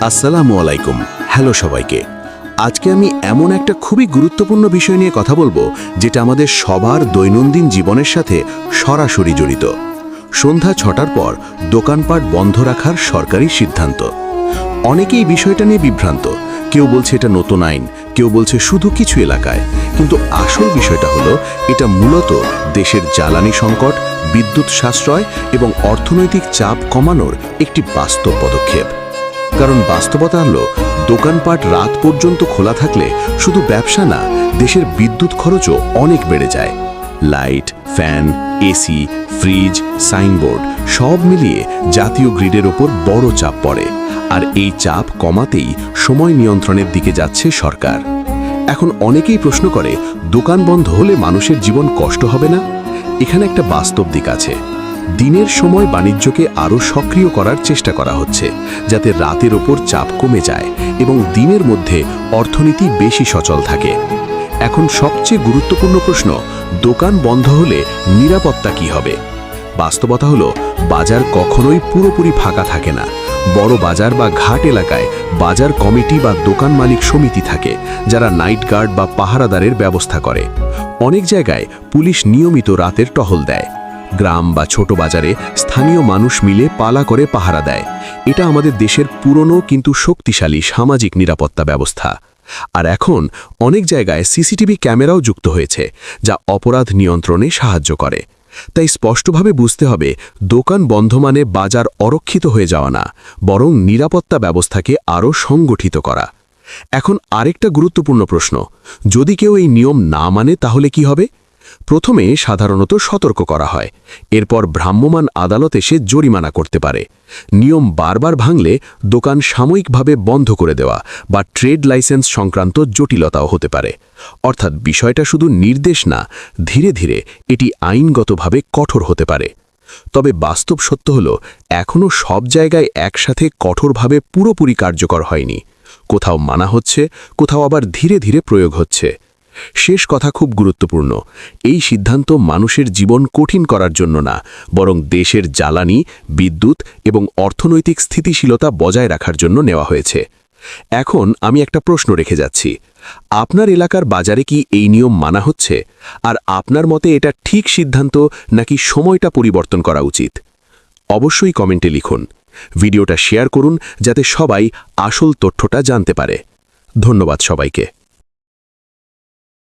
আসসালামু আলাইকুম। হ্যালো সবাইকে। আজকে আমি এমন একটা খুবই গুরুত্বপূর্ণ বিষয় নিয়ে কথা বলবো যেটা আমাদের সবার দৈনন্দিন জীবনের সাথে সরাসরি জড়িত। সন্ধ্যা 6টার পর দোকানপাট বন্ধ রাখার সরকারি সিদ্ধান্ত। অনেকেই বিষয়টা নিয়ে বিভ্রান্ত। কেউ বলছে এটা নতুন আইন, কেউ বলছে শুধু কিছু এলাকায়। কিন্তু আসল বিষয়টা হলো এটা মূলত দেশের জ্বালানি সংকট, বিদ্যুৎ সাশ্রয় এবং অর্থনৈতিক চাপ কমানোর একটি বাস্তব পদক্ষেপ। কারণ বাস্তবতা হলো দোকানপাট রাত পর্যন্ত খোলা থাকলে শুধু ব্যবসা না, দেশের বিদ্যুৎ খরচও অনেক বেড়ে যায়। Light, fan, AC, fridge, signboard সব মিলিয়ে জাতীয় গ্রিডের ওপর বড় চাপ পড়ে। আর এই চাপ কমাতেই সময় নিয়ন্ত্রণের দিকে যাচ্ছে সরকার। এখন অনেকেই প্রশ্ন করে, দোকান বন্ধ হলে মানুষের জীবন কষ্ট হবে না? এখানে একটা বাস্তব দিক আছে। দিনের সময় বাণিজ্যকে আরও সক্রিয় করার চেষ্টা করা হচ্ছে, যাতে রাতের ওপর চাপ কমে যায় এবং দিনের মধ্যে অর্থনীতি বেশি সচল থাকে। এখন সবচেয়ে গুরুত্বপূর্ণ প্রশ্ন, দোকান বন্ধ হলে নিরাপত্তা কি হবে? বাস্তবতা হলো বাজার কখনোই পুরোপুরি ফাঁকা থাকে না। বড় বাজার বা ঘাট এলাকায় বাজার কমিটি বা দোকান মালিক সমিতি থাকে, যারা নাইট গার্ড বা পাহারাদারের ব্যবস্থা করে। অনেক জায়গায় পুলিশ নিয়মিত রাতের টহল দেয়। গ্রাম বা ছোট বাজারে স্থানীয় মানুষ মিলে পালা করে পাহারা দেয়। এটা আমাদের দেশের পুরনো কিন্তু শক্তিশালী সামাজিক নিরাপত্তা ব্যবস্থা। আর এখন অনেক জায়গায় সিসিটিভি ক্যামেরাও যুক্ত হয়েছে, যা অপরাধ নিয়ন্ত্রণে সাহায্য করে। তাই স্পষ্টভাবে বুঝতে হবে, দোকান বন্ধ মানে বাজার অরক্ষিত হয়ে যাওয়া না, বরং নিরাপত্তা ব্যবস্থাকে আরও সংগঠিত করা। এখন আরেকটা গুরুত্বপূর্ণ প্রশ্ন, যদি কেউ এই নিয়ম না মানে তাহলে কি হবে? প্রথমে সাধারণত সতর্ক করা হয়, এরপর ভ্রাম্যমাণ আদালত এসে জরিমানা করতে পারে। নিয়ম বারবার ভাঙলে দোকান সাময়িকভাবে বন্ধ করে দেওয়া বা ট্রেড লাইসেন্স সংক্রান্ত জটিলতাও হতে পারে। অর্থাৎ বিষয়টা শুধু নির্দেশ না, ধীরে ধীরে এটি আইনগতভাবে কঠোর হতে পারে। তবে বাস্তব সত্য হল, এখনও সব জায়গায় একসাথে কঠোরভাবে পুরোপুরি কার্যকর হয়নি। কোথাও মানা হচ্ছে, কোথাও আবার ধীরে ধীরে প্রয়োগ হচ্ছে। শেষ কথা খুব গুরুত্বপূর্ণ, এই সিদ্ধান্ত মানুষের জীবন কঠিন করার জন্য না, বরং দেশের জ্বালানি, বিদ্যুৎ এবং অর্থনৈতিক স্থিতিশীলতা বজায় রাখার জন্য নেওয়া হয়েছে। এখন আমি একটা প্রশ্ন রেখে যাচ্ছি, আপনার এলাকার বাজারে কি এই নিয়ম মানা হচ্ছে? আর আপনার মতে এটা ঠিক সিদ্ধান্ত নাকি সময়টা পরিবর্তন করা উচিত? অবশ্যই কমেন্টে লিখুন। ভিডিওটা শেয়ার করুন যাতে সবাই আসল তথ্যটা জানতে পারে। ধন্যবাদ সবাইকে।